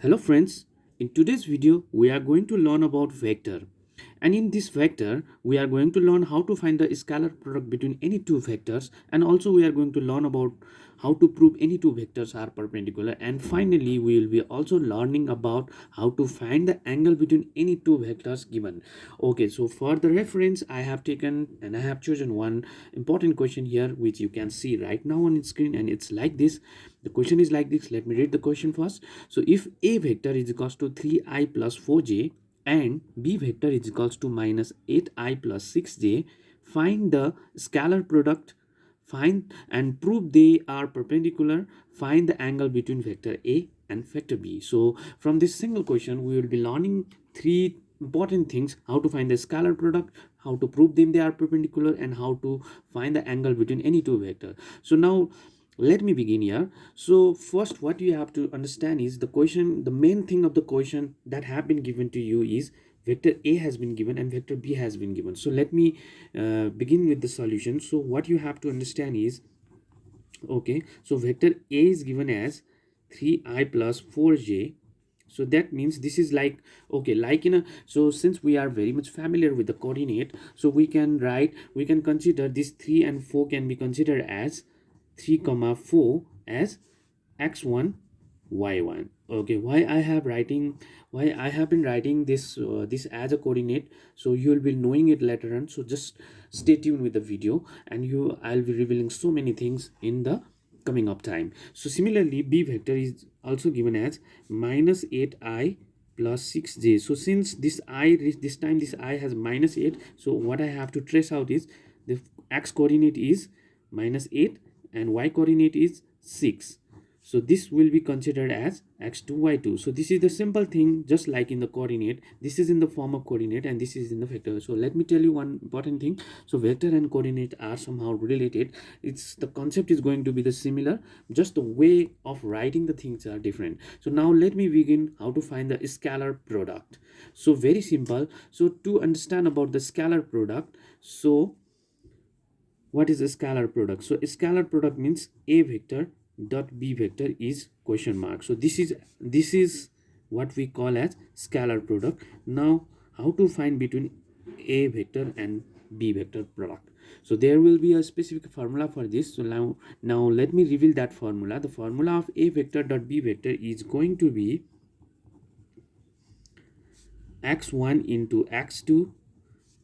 Hello friends, in today's video we are going to learn about vector, and in this vector we are going to learn how to find the scalar product between any two vectors, and also we are going to learn about how to prove any two vectors are perpendicular, and finally we will be also learning about how to find the angle between any two vectors given. Okay, so for the reference I have taken and I have chosen one important question here which you can see right now on screen, and it's like this. The question is like this. Let me read the question first. So if a vector is equals to 3i plus 4j and b vector is equals to minus 8i plus 6j, find the scalar product, find and prove they are perpendicular, find the angle between vector a and vector b. So from this single question we will be learning three important things: how to find the scalar product, how to prove them they are perpendicular, and how to find the angle between any two vectors. So now let me begin here. So first what you have to understand is the question, the main thing of the question that have been given to you is vector a has been given and vector b has been given. So let me begin with the solution. So what you have to understand is, okay, so vector a is given as 3i plus 4j. So that means this is like, okay, like in a, so since we are very much familiar with the coordinate, so we can write, we can consider this 3 and 4 can be considered as 3 comma 4 as x1 y1. Okay, why I have been writing this as a coordinate, so you will be knowing it later on. So just stay tuned with the video, and I'll be revealing so many things in the coming up time. So similarly b vector is also given as minus 8i plus 6j. So since this time this I has minus 8, so what I have to trace out is the x coordinate is minus 8 and y coordinate is 6. So this will be considered as x2 y2. So this is the simple thing, just like in the coordinate, this is in the form of coordinate and this is in the vector. So let me tell you one important thing. So vector and coordinate are somehow related. It's the concept is going to be the similar, just the way of writing the things are different. So now let me begin how to find the scalar product. So very simple. So to understand about the scalar product, so what is a scalar product? So a scalar product means a vector dot b vector is question mark. So this is what we call as scalar product. Now how to find between a vector and b vector product? So there will be a specific formula for this. So now let me reveal that formula. The formula of a vector dot b vector is going to be x1 into x2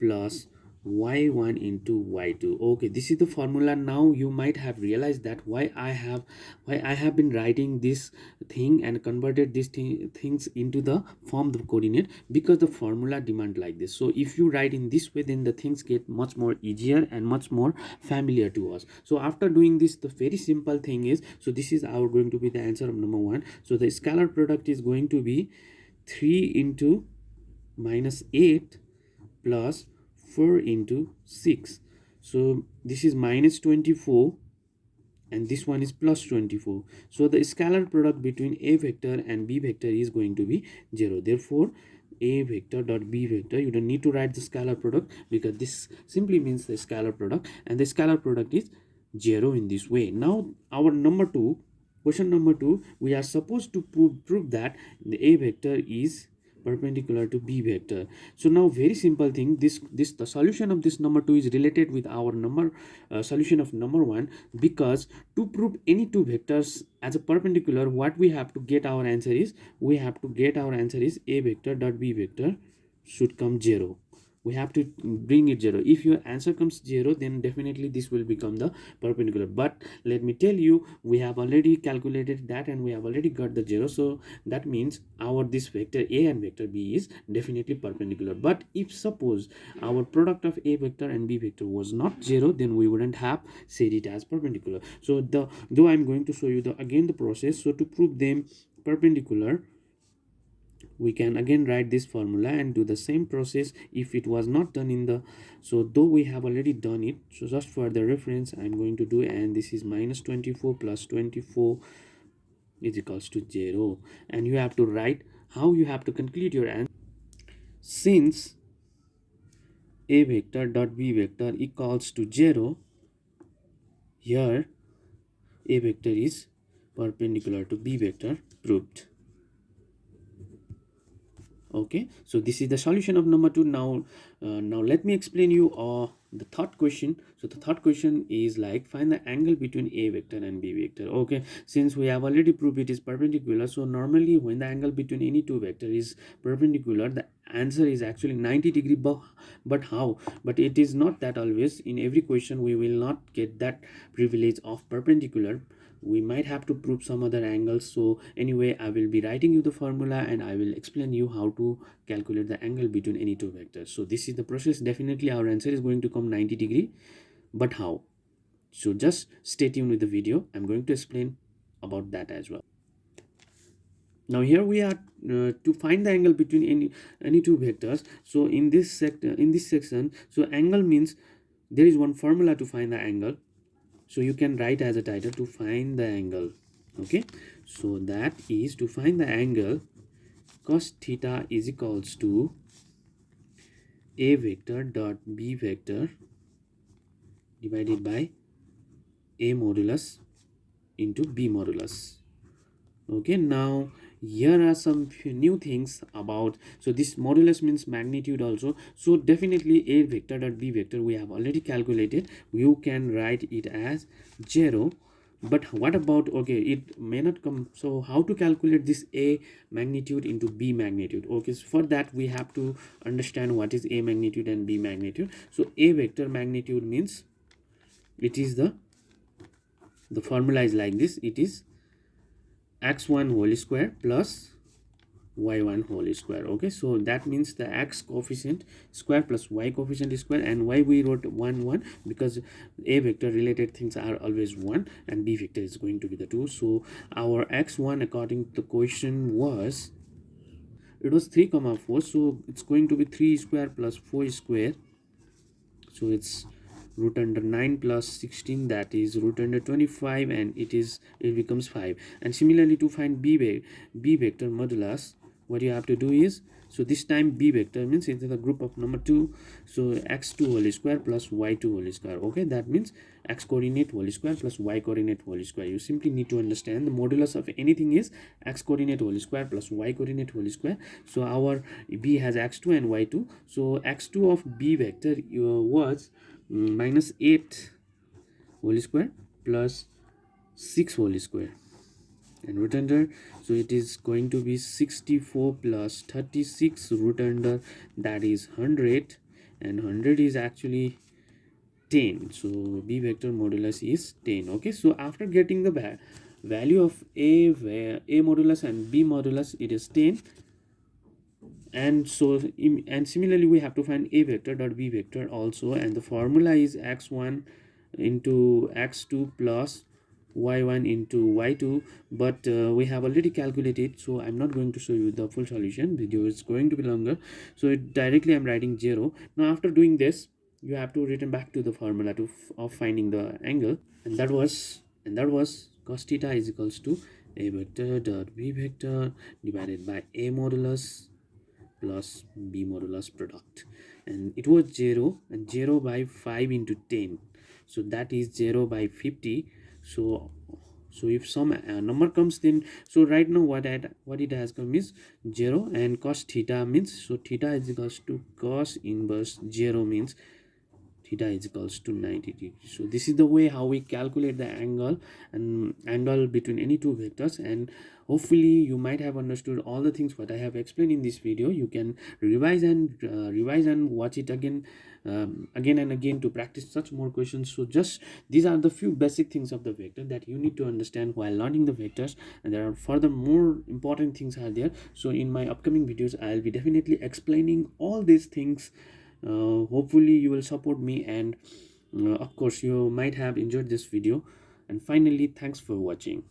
plus y1 into y2. Okay, this is the formula. Now you might have realized that why I have been writing this thing and converted things into the form of coordinate, because the formula demand like this. So if you write in this way, then the things get much more easier and much more familiar to us. So after doing this, the very simple thing is, so this is our going to be the answer of number 1. So the scalar product is going to be 3 into minus 8 plus 4 into 6. So this is minus 24 and this one is plus 24. So the scalar product between a vector and b vector is going to be 0. Therefore a vector dot b vector, you don't need to write the scalar product, because this simply means the scalar product, and the scalar product is 0 in this way. Now our number 2, question number 2, we are supposed to prove that the a vector is perpendicular to b vector. So now very simple thing, this the solution of this number 2 is related with our number solution of number 1, because to prove any two vectors as a perpendicular, what we have to get our answer is, a vector dot b vector should come 0. We have to bring it 0. If your answer comes 0, then definitely this will become the perpendicular. But let me tell you, we have already calculated that and we have already got the 0. So that means our this vector a and vector b is definitely perpendicular. But if suppose our product of a vector and b vector was not 0, then we wouldn't have said it as perpendicular. So though I'm going to show you again the process. So to prove them perpendicular, we can again write this formula and do the same process if it was not done in the, so though we have already done it, so just for the reference I'm going to do, and this is minus 24 plus 24 is equals to 0, and you have to write how you have to conclude your answer. Since a vector dot b vector equals to 0, here a vector is perpendicular to b vector, proved. Okay, so this is the solution of number 2. Now let me explain you the third question. So the third question is like, find the angle between a vector and b vector. Okay, since we have already proved it is perpendicular, so normally when the angle between any two vector is perpendicular, the answer is actually 90 degree. But how? But it is not that always. In every question we will not get that privilege of perpendicular. We might have to prove some other angles. So anyway, I will be writing you the formula and I will explain you how to calculate the angle between any two vectors. So this is the process. Definitely our answer is going to come 90 degree, but how? So just stay tuned with the video. I'm going to explain about that as well. Now here we are to find the angle between any two vectors. So in this section, so angle means there is one formula to find the angle. So you can write as a title, to find the angle. Okay, so that is, to find the angle, cos theta is equals to a vector dot b vector divided by a modulus into b modulus. Okay, now here are some new things about, so this modulus means magnitude also. So definitely a vector dot b vector we have already calculated. You can write it as 0. But what about, okay, it may not come. So how to calculate this a magnitude into b magnitude? Okay, so for that we have to understand what is a magnitude and b magnitude. So a vector magnitude means, it is the formula is like this. It is x1 whole square plus y1 whole square. Okay, so that means the x coefficient square plus y coefficient square. And why we wrote 1 1? Because a vector related things are always 1 and b vector is going to be the 2. So our x1 according to the question was, it was 3 comma 4, so it's going to be 3 square plus 4 square. So it's root under 9 plus 16, that is root under 25, and it becomes 5. And similarly, to find b vector modulus, what you have to do is, so this time b vector means into the group of number 2, so x2 whole square plus y2 whole square. Okay, that means x coordinate whole square plus y coordinate whole square. You simply need to understand the modulus of anything is x coordinate whole square plus y coordinate whole square. So our b has x2 and y2. So x2 of b vector was minus 8 whole square plus 6 whole square, and root under, so it is going to be 64 plus 36 root under, that is 100, and 100 is actually 10. So b vector modulus is 10. Okay, so after getting the value of a modulus and b modulus, it is 10. And so and similarly we have to find a vector dot b vector also, and the formula is x1 into x2 plus y1 into y2. But we have already calculated, so I'm not going to show you the full solution. Video is going to be longer, so directly I'm writing 0. Now after doing this, you have to return back to the formula of finding the angle, and that was cos theta is equals to a vector dot b vector divided by a modulus plus b modulus product, and it was 0, and 0 by 5 into 10, so that is 0 by 50. So if some number comes, then, so right now what it has come is 0, and cos theta means, so theta is equals to cos inverse 0 means theta is equals to 90 degrees. So this is the way how we calculate the angle between any two vectors. And hopefully you might have understood all the things what I have explained in this video. You can revise and watch it again and again to practice such more questions. So just these are the few basic things of the vector that you need to understand while learning the vectors, and there are further more important things are there. So in my upcoming videos I'll be definitely explaining all these things. Hopefully you will support me, and of course you might have enjoyed this video. And finally, thanks for watching.